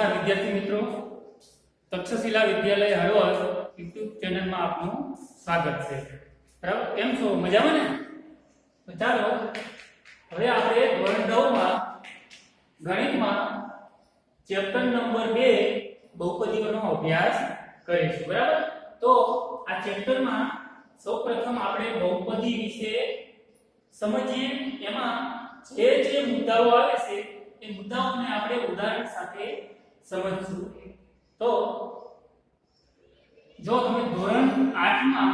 નમસ્કાર વિદ્યાર્થી મિત્રો, તક્ષશિલા વિદ્યાલય હળવદ યુટ્યુબ ચેનલમાં આપનું સ્વાગત છે. બરાબર, કેમ છો? મજામાં ને? તો ચાલો હવે આપણે ધોરણ 9 માં ગણિતમાં ચેપ્ટર નંબર 2 બહુપદીઓનો અભ્યાસ કરીશું. બરાબર, તો આ ચેપ્ટરમાં સૌપ્રથમ આપણે બહુપદી વિશે સમજીએ. એમાં જે મુદ્દાઓ આવે છે એ મુદ્દાઓને આપણે ઉદાહરણ સાથે સમજશું. તો જો તમે ધોરણ 8 માં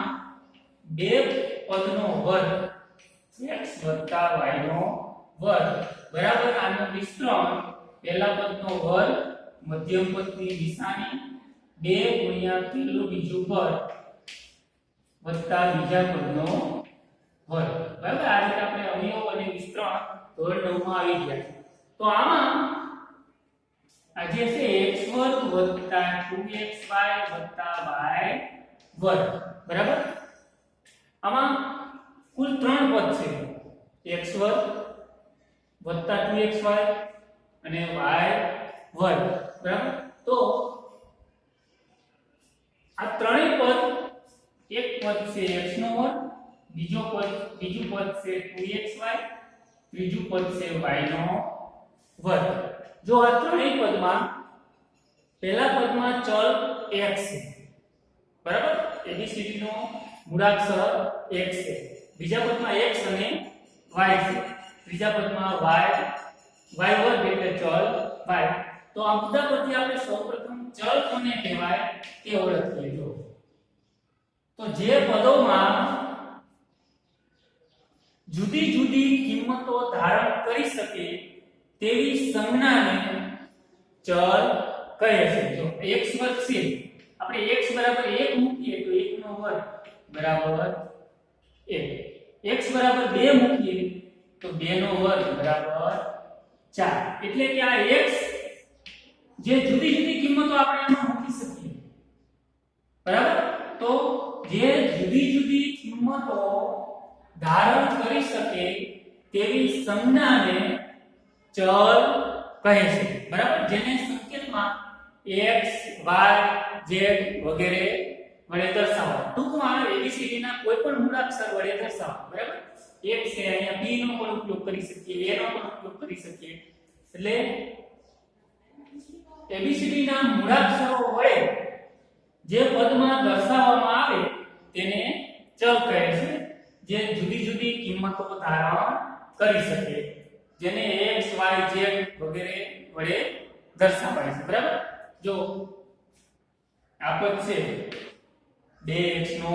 બે પદનો વર્ગ x y નો વર્ગ બરાબર આનો વિસ્તરણ પહેલા પદનો વર્ગ મધ્યમ પદની નિશાની 2 ગુણ્યા પહેલું બીજું પદ વત્તા બીજા પદનો વર્ગ. બરાબર, આ રીતે આપણે અવયવ અને વિસ્તરણ ધોરણ 9 માં આવી ગયા. તો આમાં આ જે છે x2 2xy y વર્ગ. બરાબર, આમાં કુલ 3 પદ છે, x2 2xy અને y વર્ગ. બરાબર, તો આ ત્રણેય પદ, એક પદ છે x નો વર્ગ, બીજું પદ છે 2xy, ત્રીજું પદ છે y નો વર્ગ. જો આ ત્રણેય પદમાં પહેલા પદમાં ચલ x છે. બરાબર, ABCD નો મૂળાક્ષર x છે. બીજા પદમાં x અને y છે. ત્રીજા પદમાં y વર્ગ એટલે ચલ y. તો આ મુદ્દા પરથી આપણે સૌપ્રથમ ચલ કોને કહેવાય તે ઓળખી લેજો. તો જે પદોમાં જુદી જુદી કિંમતો ધારણ કરી શકે તેવી સંજ્ઞાને ચલ કહે છે. જો x વર્ગ છે, આપણે x બરાબર 1 મૂકીએ તો 1 નો વર્ગ બરાબર 1, x બરાબર 2 મૂકીએ તો 2 નો વર્ગ બરાબર 4. એટલે કે આ x જે જુદી જુદી કિંમતો આપણે આમાં મૂકી શકીએ. બરાબર, તો જે જુદી જુદી કિંમતો ધારણ કરી શકે તેવી સંજ્ઞાને ચલ કહે છે. બરાબર, જેને સંકેતમાં x y z વગેરે વડે દર્શાવો. ટૂંકમાં ABCD ના કોઈ પણ મૂળાક્ષર વડે દર્શાવો. બરાબર, x છે અહીંયા b નો પણ ઉપયોગ કરી શકીએ, a નો પણ ઉપયોગ કરી શકીએ. એટલે ABCD ના મૂળાક્ષરો વડે જે પદમાં દર્શાવવામાં આવે તેને ચલ કહે છે, જે જુદી જુદી કિંમતો ધારણ કરી શકે, જેને x y z વગેરે વડે દર્શાવાય છે. બરાબર, જો આ પદ છે 2x નો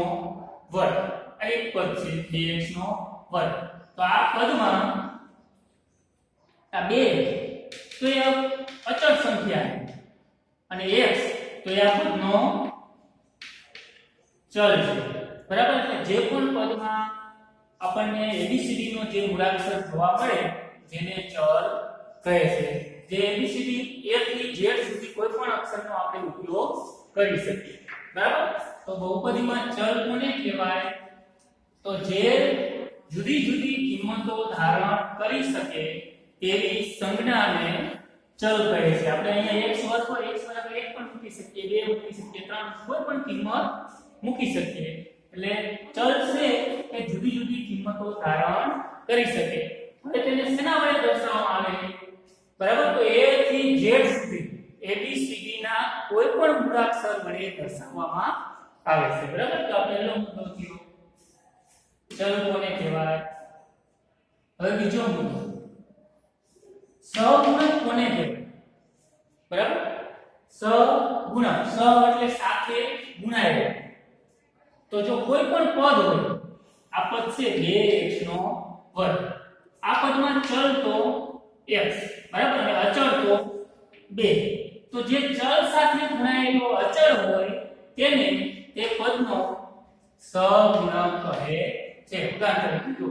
વર્ગ, આ એક પદ છે 2x નો વર્ગ. તો આ પદમાં આ 2 તો એ અચળ સંખ્યા અને x તો એ આ પદનો ચલ છે. બરાબર, એટલે જે પણ પદમાં આપણને ABCD નો જે મૂળાક્ષર જોવા મળે જેને ચલ કહે છે. જે ABCD A થી Z સુધી કોઈ પણ અક્ષરનો આપણે ઉપયોગ કરી શકીએ. બરાબર, તો બહુપદીમાં ચલ કોને કહેવાય? તો જે જુદી જુદી કિંમતો ધારણ કરી શકે તેવી સંજ્ઞાને ચલ કહે છે. આપણે અહીંયા x વર્ગ પર x બરાબર 1 પણ મૂકી શકીએ, 2 મૂકી શકીએ, 3 કોઈ પણ કિંમત મૂકી શકીએ. એટલે ચલ છે એ જુદી જુદી કિંમતો ધારણ કરી શકે. હવે તેને શેના વડે દર્શાવવામાં આવે? બરાબર, તો a થી z સુધી ABCD ના કોઈ પણ મૂળાક્ષર વડે દર્શાવવામાં આવે છે. બરાબર, તો આ પહેલો મુદ્દો થયો, ચલ કોને કહેવાય. હવે બીજો મુદ્દો, સહગુણક કોને કહેવાય? બરાબર, સહગુણક, સહ એટલે સાથે ગુણાયેલા. તો જો કોઈ પણ પદ હોય, આ પદ છે 2x નો વર્ગ, આ પદમાં ચલ તો x, બરાબર, અને અચળ તો 2. તો જે ચલ સાથે ગુણાયેલો અચળ હોય તેને તે પદનો સહગુણક કહે છે. ઉદાહરણ તરીકે જો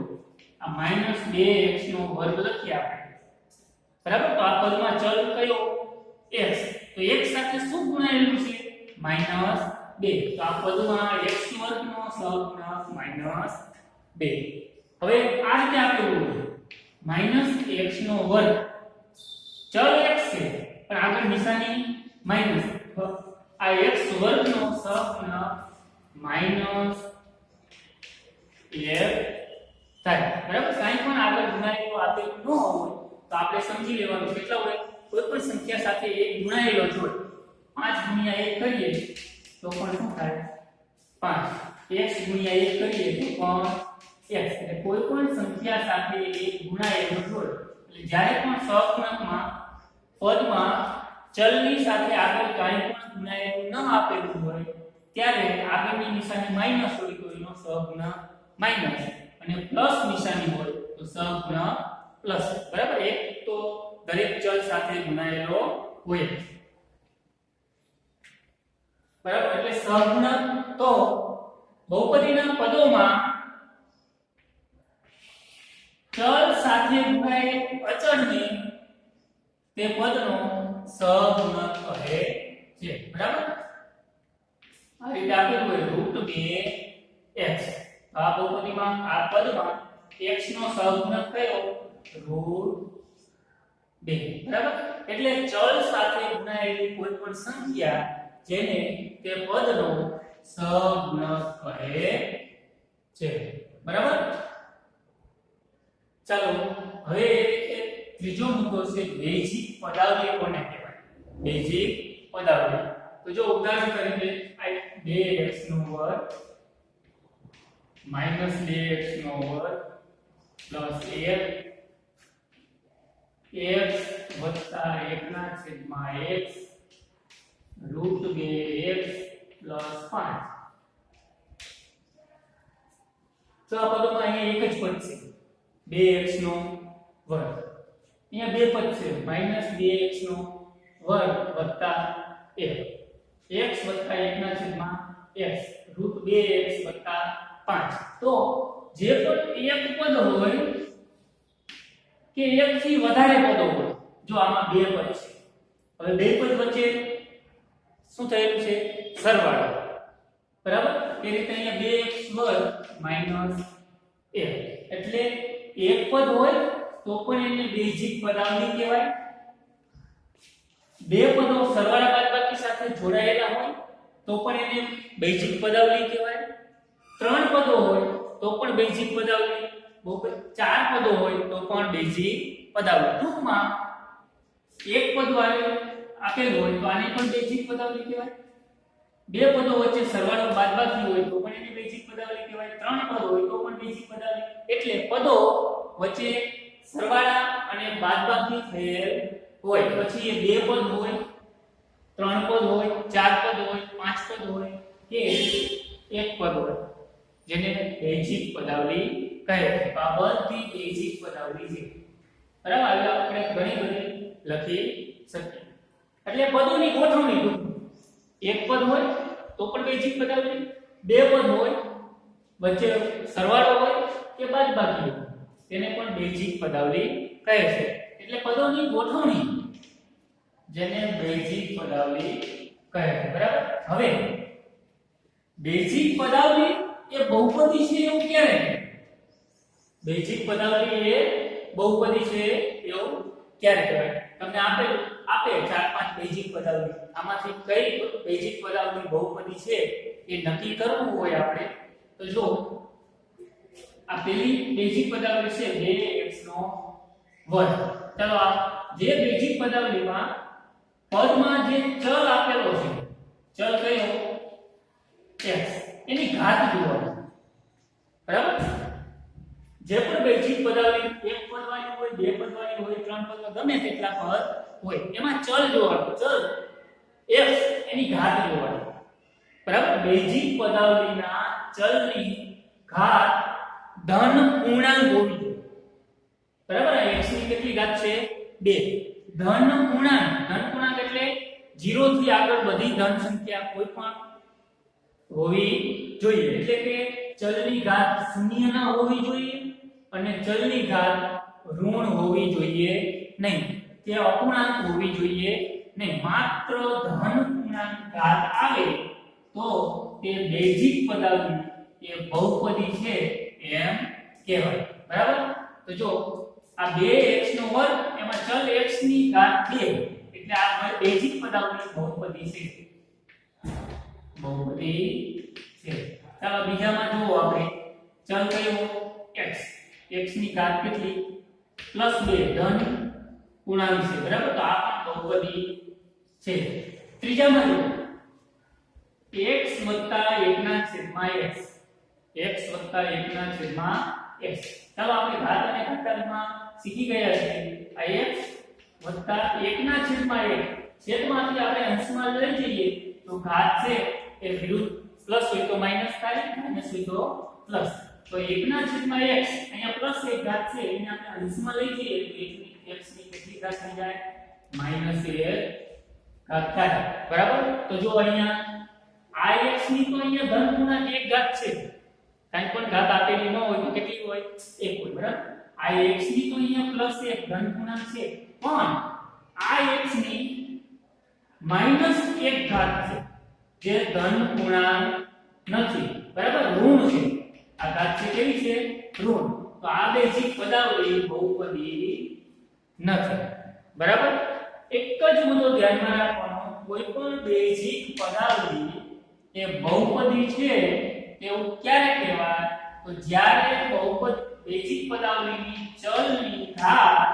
આ -2x નો વર્ગ લખીએ આપણે. બરાબર, તો આ પદમાં ચલ કયો? x. તો x સાથે શું ગુણાયેલું છે? -2. તો આ પદમાં x વર્ગ નો સહગુણક -2. હવે આ રીતે આપણે બોલીએ -x નો વર્ગ, ચલ x છે પણ આગળ નિશાની માઈનસ, આ x વર્ગનો સહગુણક માઈનસ f થાય, બરાબર. કાંઈ પણ આગળ ગુણાયેલો આપેલું ન હોય તો આપણે સમજી લેવાનું કેટલા હોય, કોઈ પણ સંખ્યા સાથે એક ગુણાયેલો જ હોય. 5 ગુણ્યા 1 કરીએ તો પણ શું થાય 5, x ગુણ્યા 1 કરીએ તો પણ x. એટલે કોઈ પણ સંખ્યા સાથે એક ગુણાયેલો જ હોય. એટલે જ્યારે પણ સહગુણકમાં પદમાં ચલની સાથે આગળ કાંઈ પણ ગુણાયેલું ન આપેલું હોય ત્યારે આગળની નિશાની માઈનસ હોય તો એનો સહગુણક માઈનસ, અને પ્લસ નિશાની હોય તો સહગુણક પ્લસ, બરાબર. એક તો દરેક ચલ સાથે ગુણાયેલો હોય, બરાબર. એટલે સહગુણક તો બહુપદીના પદોમાં ચલ સાથે ગુણાયેલ અચળને તે પદનો સહગુણક કહે છે, બરાબર. આ રીતે આપેલું હોય √2x, આ બહુપદીમાં આ પદમાં x નો સહગુણક કયો √2, બરાબર. એટલે ચલ સાથે ગુણાયેલી કોઈ પણ સંખ્યા જેને તે પદનો સહગુણક કહે છે, બરાબર. ચાલો હવે ત્રીજો મુદ્દો છે બેઝિક પદાવલી કોને કહેવાય. બેઝિક પદાવલી તો જો ઉદાહરણ તરીકે આ 2x નો વર્ગ માઈનસ 2x નો વર્ગ પ્લસ 1x વત્તા 1/x √2x પ્લસ 5. તો આ પદોમાં અહીંયા એક જ પદ છે 2x નો વર્ગ, અહીંયા બે પદ છે માઈનસ 2x નો વર્ગ વત્તા 1, x વત્તા 1/x √2x વત્તા 5. તો જે પણ એક પદ હોય કે એક થી વધારે પદો હોય, જો આમાં બે પદ છે, હવે બે પદ વચ્ચે શું થયેલું છે સરવાળો, બરાબર. એ રીતે અહીંયા 2x વર્ગ માઈનસ 1, એટલે એક પદ હોય તો પણ એને બેઝિક પદાવલી કહેવાય. બે પદો સરવાળા બાદબાકી સાથે જોડાયેલા હોય તો પણ એને બેઝિક પદાવલી કહેવાય. ત્રણ પદો હોય તો પણ બેઝિક પદાવલી, ચાર પદો હોય તો પણ બેઝિક પદાવલી. ટૂંકમાં એક પદ આપેલું હોય તો આને પણ બેઝિક પદાવલી કહેવાય. બે પદો વચ્ચે સરવાળો બાદબાકી હોય તો પણ એને બેઝિક પદાવલી કહેવાય. ત્રણ પદ હોય તો પણ બેઝિક પદાવલી. એટલે પદો વચ્ચે સરવાળા અને બાદબાકી થયેલ હોય, પછી એ બે પદ હોય, ત્રણ પદ હોય, ચાર પદ હોય, પાંચ પદ હોય કે એક પદ હોય, જેને બેઝિક પદાવલી કહે છે. આ બધી બેઝિક પદાવલી છે, બરાબર. આપણે ઘણી બધી લખી શકીએ. એટલે પદોની ગોઠવણી, એક પદ હોય તો પણ બેઝિક પદાવલી, બે પદ હોય વચ્ચે સરવાળો હોય કે બાદબાકી હોય તેને પણ બેઝિક પદાવલી કહે છે. એટલે પદોની ગોઠવણી જેને બેઝિક પદાવલી કહે છે, બરાબર. હવે બેઝિક પદાવલી એ બહુપદી છે એવું ક્યારે? બેઝિક પદાવલી એ બહુપદી છે એવું ક્યારે કહેવાય? તમને આપે 4-5 બેઝિક પદાવલી, આમાંથી કઈ બેઝિક પદાવલી બહુપદી છે એ નક્કી કરવું હોય આપણે તો જો આ પેલી બેઝિક પદાવલી છે 2x નો વર્ગ. ચાલો આ જે બેઝિક પદાવલીમાં પદમાં જે ચલ આપેલો છે, ચલ કયો x, એની ઘાત જોવાની, બરાબર. જે પણ બેઝિક પદાવલી એક પદવાળી હોય, બે પદવાળી હોય, ત્રણ પદવાળી, ગમે તેટલા પદ હોય, એમાં ચલ જોવાનું, ચલ x એની ઘાત જોવાની, બરાબર. બેઝિક પદાવલીના ચલની ઘાત ધન પૂર્ણાંક હોવી જોઈએ, બરાબર. x ની કેટલી ઘાત છે 2. ધન પૂર્ણાંક એટલે 0 થી આગળ બધી ધન સંખ્યા કોઈ પણ હોવી જોઈએ. એટલે કે ચલની ઘાત શૂન્ય ન હોવી જોઈએ અને ચલની ઘાત ઋણ હોવી જોઈએ નહીં, તે અપૂર્ણાંક હોવી જોઈએ નહીં. માત્ર ધન પૂર્ણાંક ઘાત આવે તો તે બેઝિક પદાવલી એ બહુપદી છે એમ કહેવાય, બરાબર. તો જો આ 2x નો વર્ગ, એમાં ચલ x ની ઘાત 2 એટલે એટલે આ બેઝિક પદાવલી બહુપદી છે, બહુપદી છે. ચાલો બીજામાં જુઓ આપણે ચલ કયો x, x ની ઘાત કેટલી +2 ધન પૂર્ણાંક છે બરાબર, તો આ પણ બહુપદી છે. ત્રીજામાં જુઓ x + 1/x, x + 1/x. ચાલો આપણે ઘાત અને ઘાતાંકમાં શીખી ગયા છે. આ x + 1/1 છેદમાંથી આપણે અંશમાં લઈ જઈએ તો ઘાત છે એ વિરુદ્ધ પ્લસ હોય તો માઈનસ થાય, માઈનસ હોય તો પ્લસ. તો 1/x અહીંયા પ્લસ એક ઘાત છે એને આપણે અંશમાં લઈ જઈએ તો x ની કેટલી ઘાત થઈ જાય -1 ઘાત થાય બરાબર. તો જો અહીંયા ix ની તો અહીંયા ધન પૂર્ણાંક એક ઘાત છે, કાંઈ પણ ઘાત આપેલી ન હોય તો કેટલી હોય 1 હોય બરાબર. ix ની તો અહીંયા +1 ધન પૂર્ણાંક છે, પણ ix ની -1 ઘાત છે જે ધન પૂર્ણાંક નથી બરાબર, ઋણ છે. આ ઘાત છે કેવી છે ઋણ. તો આ બેઝિક પદાવલી બહુપદી નથી બરાબર. એક જ મુદ્દો ધ્યાનમાં રાખવાનો, કોઈ પણ બેઝિક પદાવલી એ બહુપદી છે તેવું ક્યારે કહેવાય તો જ્યારે બહુપદ બેઝિક પદાવલીની ચલની ઘાત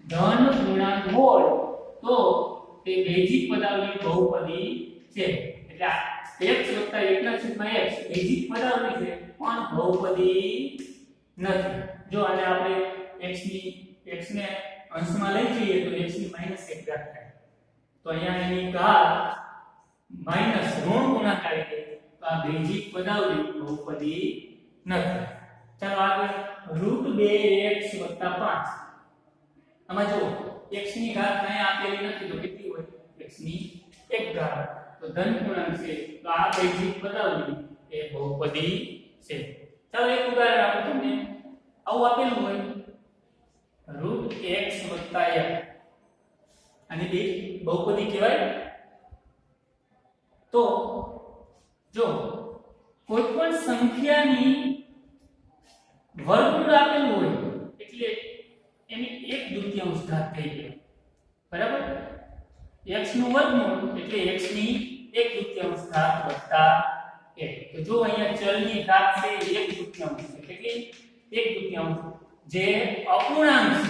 ધન પૂર્ણાંક હોય તો તે બેઝિક પદાવલી બહુપદી છે. એટલે આ x + 1/x બેઝિક પદાવલી છે પણ બહુપદી નથી. જો આને આપણે x ને અંશમાં લઈ જઈએ તો x ની -1 ઘાત થાય, તો અહીંયા એની ઘાત માઈનસ ઋણ પૂર્ણાંક આવી ગઈ, તો આ બેઝિક પદાવલી બહુપદી નથી. ચાલો આગળ √2x + 5. આમાં જો x ની ઘાત અહીંયા આપેલી નથી તો કેટલી હોય x ની 1 ઘાત, તો ધન પૂર્ણાંક છે તો આ બેઝિક પદાવલી એ બહુપદી છે. ચાલો એક ઉદાહરણ આપું તમને. આવું આપેલું હોય √x + 1, અને બે બહુપદી કહેવાય. તો જો કોઈ પણ સંખ્યાની વર્ગમૂળ આપેલું હોય એટલે એની 1/2 ઘાત થઈ જાય બરાબર. x નું વર્ગમૂળ એટલે x ની 1/2 ઘાત વત્તા 1. તો જો અહીંયા ચલની ઘાત છે 1/2 છે, કેટલી 1/2, જે અપૂર્ણાંક છે.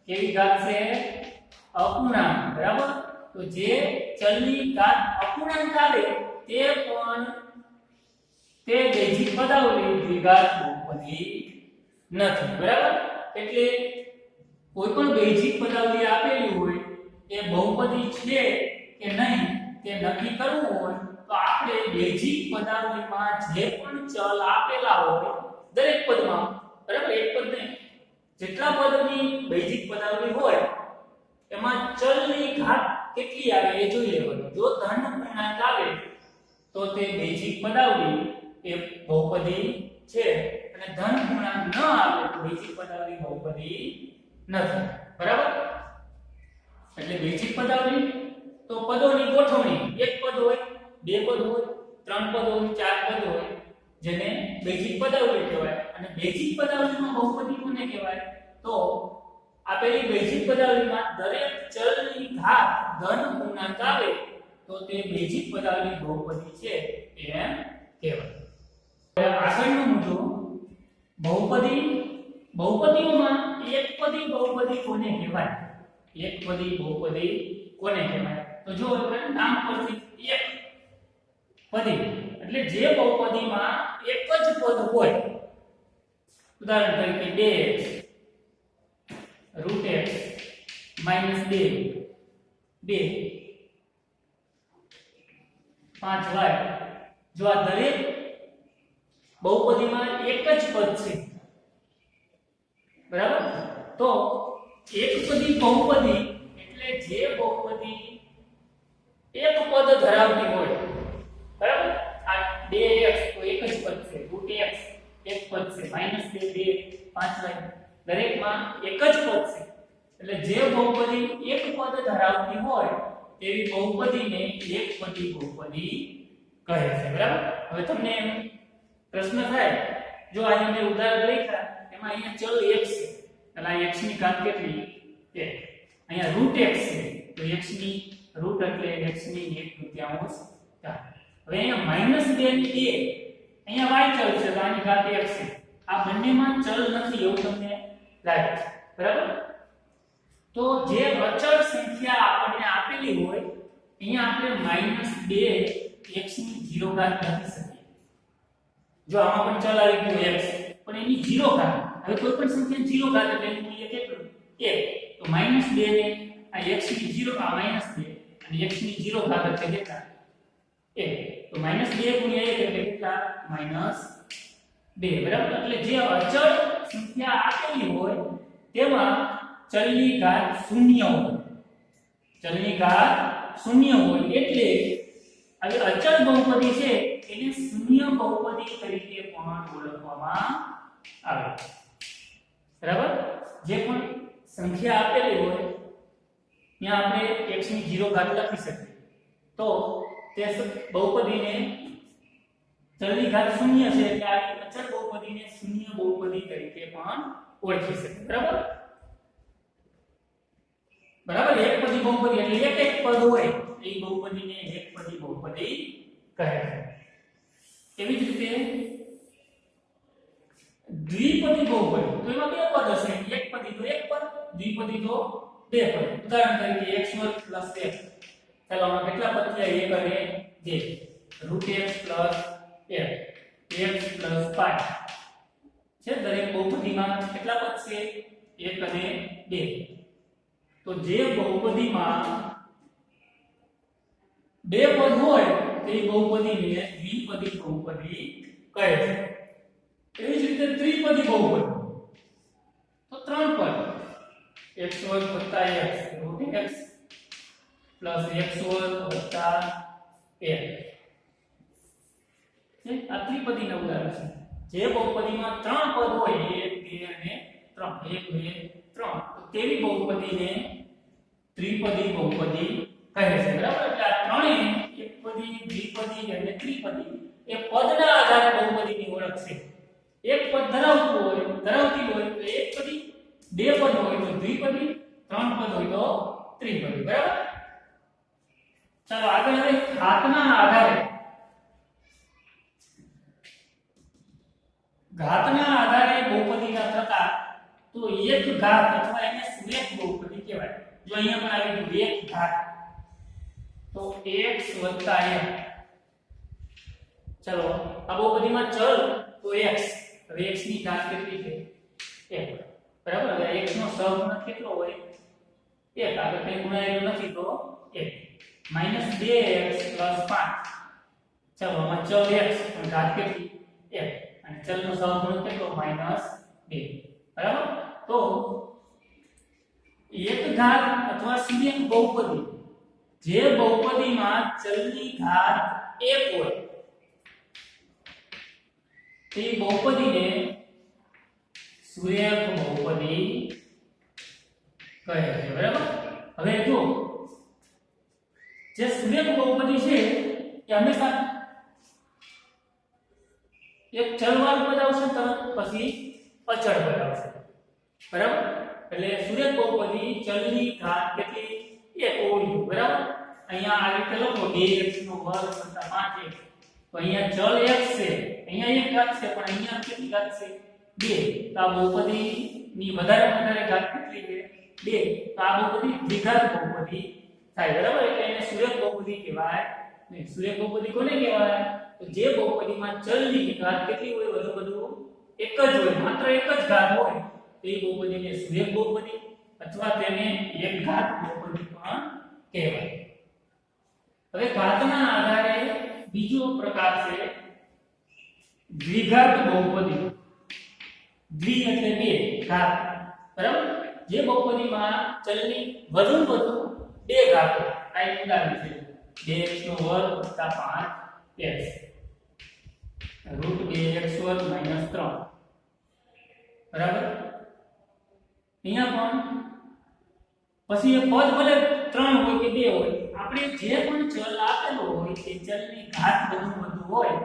કેવી ઘાત છે અપૂર્ણાંક બરાબર. તો જે ચલની ઘાત અપૂર્ણાંક આવે તે પણ તે બેઝિક પદાવલી દ્વિઘાત બહુપદી નથી બરાબર. એટલે કોઈ પણ બેઝિક પદાવલી આપેલી હોય એ બહુપદી છે કે નહીં તે નક્કી કરવું હોય તો આપણે બેઝિક પદાવલીમાં જે પણ ચલ આપેલા હોય દરેક પદમાં બરાબર, એક પદ નહીં જેટલા પદની બેઝિક પદાવલી હોય એમાં ચલની ઘાત કેટલી આવે એ જોઈ લેવાનું. જો ધન પૂર્ણાંક આવે તો તે બેઝિક પદાવલી એ બહુપદી છે, અને ધન પૂર્ણાંક ન આવે તો બેઝિક પદાવલી બહુપદી નથી બરાબર. એટલે બેઝિક પદાવલી તો પદોની ગોઠવણી, એક પદ હોય, બે પદ હોય, ત્રણ પદ હોય, ચાર પદ હોય જેને બેઝિક પદાવલી કહેવાય. અને બેઝિક પદાવલીમાં બહુપદી કોને કહેવાય તો આપેલી બેઝિક પદાવલીમાં દરેક ચલની ઘાત ધન પૂર્ણાંક આવે તો તે બેઝિક પદાવલી બહુપદી છે એમ કહેવાય. હવે આગળનો મુદ્દો બહુપદીઓમાં એકપદી બહુપદી કોને કહેવાય? એકપદી બહુપદી કોને કહેવાય? તો જો આપણે નામ પરથી એક પદી એટલે જે બહુપદીમાં એક જ પદ હોય, ઉદાહરણ તરીકે 2x -2 5y, જો આ દરેક બહુપદીમાં એક જ પદ છે બરાબર. તો એકપદી બહુપદી એટલે જે બહુપદી એક પદ ધરાવતી હોય બરાબર. આ 2x તો એક જ પદ છે, √x એક પદ છે, -2 5y દરેકમાં એક જ પદ છે. એટલે જે બહુપદી એક પદ ધરાવતી હોય તેવી બહુપદીને એકપદી બહુપદી કહે છે બરાબર. હવે તમને પ્રશ્ન થાય, જો અહીંયા મેં ઉદાહરણ લખ્યા એમાં અહીંયા ચલ x છે, એટલે આ x ની ઘાત કેટલી 1, અહીંયા √x છે તો તો x ની રૂટ એટલે x ની 1/3 થાય. હવે અહીંયા -2 ની 2 અહીંયા y ચલ છે તો આની ઘાત x છે. આ બંનેમાં ચલ નથી એવું તમને લાગે છે, બરાબર? તો જે અચળ સંખ્યા આપણને આપેલી હોય અહીંયા આપણે -2 x ની 0 ઘાત લખી શકીએ. જો આમાં પણ ચલ આવી ગયો x પણ એની 0 ઘાત. હવે કોઈ પણ સંખ્યા 0 ઘાત એટલે એનું મૂલ્ય કેટલું? 1. તો -2 ને આ x ની 0 આ -2 અને x ની 0 ઘાત એટલે કેટલા? 1. તો -2 ગુણ્યા 1 એટલે કેટલા? -2, બરાબર? એટલે જે અચળ સંખ્યા આપેલી હોય તેમાં ચલની ઘાત 0 હોય. ચલની ઘાત 0 હોય એટલે હવે અચળ બહુપદી છે એને શૂન્ય બહુપદી તરીકે પણ ઓળખવામાં આવે. બરાબર? જે પણ સંખ્યા આપેલી હોય ત્યાં આપણે x ની 0 ઘાત લખી શકીએ. તો તે બહુપદીને ચલની ઘાત 0 છે એટલે આ અચળ બહુપદીને શૂન્ય બહુપદી તરીકે પણ ઓળખી શકીએ. બરાબર? બરાબર? એકપદી બહુપદી એટલે એક પદ હોય એ બહુપદીને એકપદી બહુપદી કહે છે. એવી જ રીતે દ્વિપદી બહુપદી તો એમાં બે પદ હશે. એકપદી તો એક પદ, દ્વિપદી તો બે પદ. ઉદાહરણ તરીકે x² + x. ચાલો આમાં કેટલા પદ થયા? 1 અને 2. √x + f x + 5 છે. દરેક બહુપદીમાં કેટલા પદ છે? 1 અને 2. તો જે બહુપદીમાં બે પદ હોય તે બહુપદીને દ્વિપદી બહુપદી કહે છે. એવી જ રીતે ત્રિપદી બહુપદી તો 3 પદ x² + x √x + x² + f છે. આ ત્રિપદીના ઉદાહરણ છે. જે બહુપદીમાં 3 પદ હોય 1 2 અને 3 1 2 3 તો તેવી બહુપદીને ત્રિપદી બહુપદી કહે છે. બરાબર? એટલે આ ત્રણેય એકપદી, દ્વિપદી અને ત્રિપદી એ પદના આધારે બહુપદીની ઓળખ છે. એક પદ ધરાવતી હોય તો એકપદી, બે પદ હોય તો દ્વિપદી, 3 પદ હોય તો ત્રિપદી. બરાબર? ચાલો આગળ હવે ઘાતના આધારે બહુપદીના પ્રકાર. તો એક ઘાત અથવા એને સુરેખ બહુપદી કહેવાય. જો અહીંયા પણ આવી ગયું એક ઘાત તો x + m. ચલો આ બહુપદીમાં ચલ તો x. હવે x ની ઘાત કેટલી છે? 1. બરાબર? હવે x નો સહગુણક કેટલો હોય? 1. આગળ કંઈ ગુણાયેલું નથી તો 1. -2x + 5. ચલો આમાં ચલ x પણ ઘાત કેટલી? 1 અને ચલનો સહગુણક કેટલો? -2. બરાબર? તો એક ઘાત અથવા સુરેખ બહુપદી જે બહુપદીમાં ચલની ઘાત 1 હોય તે બહુપદીને સુરેખ બહુપદી કહે છે. બરાબર? હવે જો જે સુરેખ બહુપદી છે એ હંમેશા એક ચલવાળું પદ આવશે તરત પછી અચળ પદ આવશે. બરાબર? એટલે સુરેખ બહુપદી ચલની ઘાત કેટલી? 1 હોવી. બરાબર? અહીંયા આ રીતે લખો 2x² + 5x. તો અહીંયા ચલ x છે, અહીંયા એક ઘાત છે પણ અહીંયા કેટલી ઘાત છે? 2. તો આ બહુપદીની વધારે ઘાત કેટલી છે? 2. તો આ બહુપદી દ્વિઘાત બહુપદી થાય. બરાબર? એટલે એને સુરેખ બહુપદી કહેવાય નહીં. સુરેખ બહુપદી કોને કહેવાય? તો જે બહુપદીમાં ચલની ઘાત કેટલી હોય? બધું એક જ હોય, માત્ર એક જ ઘાત હોય તે બહુપદીને સુરેખ બહુપદી અથવા તેને એક ઘાત બહુપદી પણ કહેવાય. હવે ઘાતના આધારે બીજો પ્રકાર છે દ્વિઘાત બહુપદી. દ્વિ એટલે બે, ઘાત. બરાબર? જે બહુપદીમાં ચલની વધુ બે ઘાત હોય. આ એક ઉદાહરણ છે 2x² + 5x √2x² - 3. બરાબર? અહીંયા પણ પછી એ પદ ભલે 3 હોય કે 2 હોય, આપણે જે પણ ચલ આપેલો હોય તે ચલની ઘાત વધુ હોય,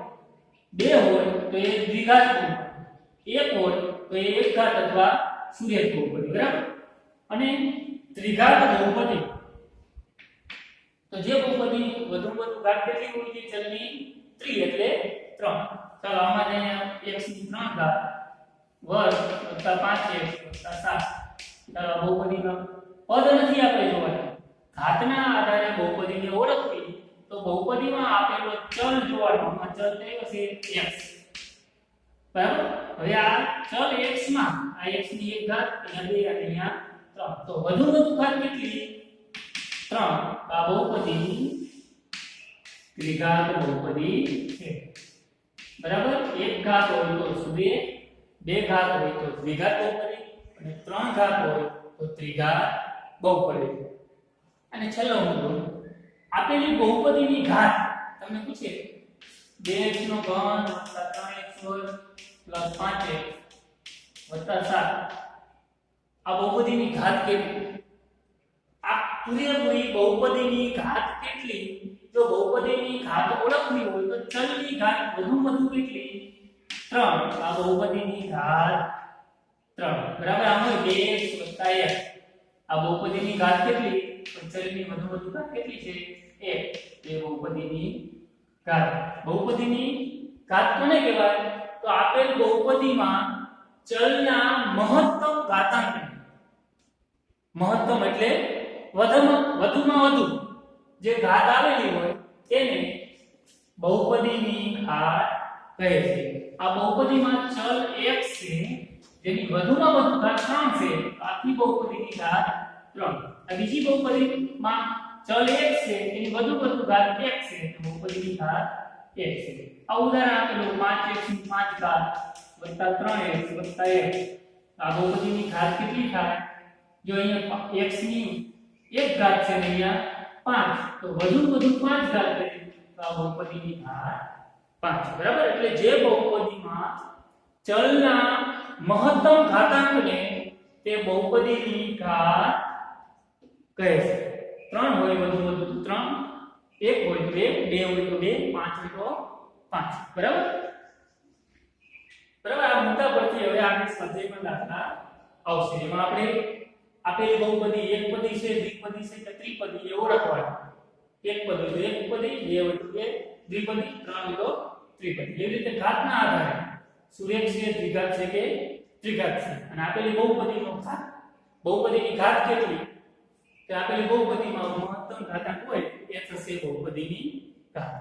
2 હોય તો એ દ્વિઘાત બહુપદી, 1 હોય તો એ એક ઘાત અથવા સુરેખ બહુપદી. બરાબર? અને ત્રિઘાત બહુપદી તો જે બહુપદીની વધુમાં વધુ ઘાત કેટલી હોવી જોઈએ ચલની 3 એટલે 3. ચાલો આમાં x ની 3 ઘાત વર્ગ વત્તા 5x વત્તા 7. ચાલો બહુપદીનો પદ નથી આપણે જોવાના, ઘાતના આધારે બહુપદીને ઓળખવી. તો બહુપદીમાં આપેલો ચલ જોવાનો, આમાં ચલ કયો છે x. બરાબર. હવે આ ચલ x માં આ x ની 1 ઘાત અહીંયા 2 અને અહીંયા 3. તો વધુ ઘાત કેટલી 3. આ બહુપદીની દ્વિઘાત બહુપદી છે. બરાબર. 1 ઘાત હોય તો 2, 2 ઘાત હોય તો દ્વિઘાત બહુપદી અને 3 ઘાત હોય તો ત્રિઘાત બહુપદી. અને છેલ્લો મુદ્દો, આપેલી બહુપદીની ઘાત તમને પૂછે 2x નો ઘન 3x વર્ગ 5x 7. આ બહુપદીની ઘાત કેટલી? આ પૂરેપૂરી બહુપદીની ઘાત કેટલી? જો બહુપદીની ઘાત ઓળખવી હોય તો ચલની ઘાત વધુમાં વધુ કેટલી 3. આ બહુપદીની ઘાત 3. બરાબર. આમ 2x + x. આ બહુપદીની ઘાત કેટલી? તો ચલની વધુમાં વધુ ઘાત કેટલી છે 1. એ બહુપદીની ઘાત. બહુપદીની ઘાત કોને કહેવાય? તો આપેલ બહુપદીમાં ચલના મહત્તમ ઘાતાંકને, મહત્તમ એટલે વધુમાં વધુ જે ઘાત આવેલી હોય તેને બહુપદીની ઘાત કહે છે. આ બહુપદીમાં ચલ x છે જેની વધુમાં વધુ ઘાત 3 છે. આખી બહુપદીની ઘાત 3. આ બીજી બહુપદીમાં ચલ x છે એની વધુ ઘાત 1 છે. તો બહુપદીની ઘાત 1 છે. આ ઉદાહરણ આપેલું 5x ની 5 ઘાત વત્તા 3x વત્તા 1. આ બહુપદીની ઘાત કેટલી થાય? જો અહીંયા x ની 1 ઘાત છે ને અહીંયા 5, તો વધુ 5 ઘાત કરીએ તો આ બહુપદીની ઘાત 5. બરાબર. એટલે જે બહુપદીમાં ચલના મહત્તમ ઘાતાંકને તે બહુપદીની ઘાત કહે છે. 3 હોય વધુ 3, 1 હોય તો 1, 2 હોય તો 2, 5 હોય તો 5. બરાબર. બરાબર. આ મુદ્દા પરથી હવે આગળ સ્વાધ્યાયમાં દાખલા આવશે. એમાં આપણે આપેલી બહુપદી એકપદી છે, દ્વિપદી છે કે ત્રિપદી એ ઓળખવાનું. એકપદી તો એકપદી, 2 હોય તો 2, દ્વિપદી 3 હોય તો ત્રિપદી. એવી રીતે ઘાતના આધારે સુરેખ છે, દ્વિઘાત છે કે ત્રિઘાત છે. અને આપેલી બહુપદીનો ઘાત, બહુપદીની ઘાત કેટલી? કે આપેલી બહુપદીમાં મહત્તમ ઘાતાંક હોય એ થશે બહુપદીની ઘાત.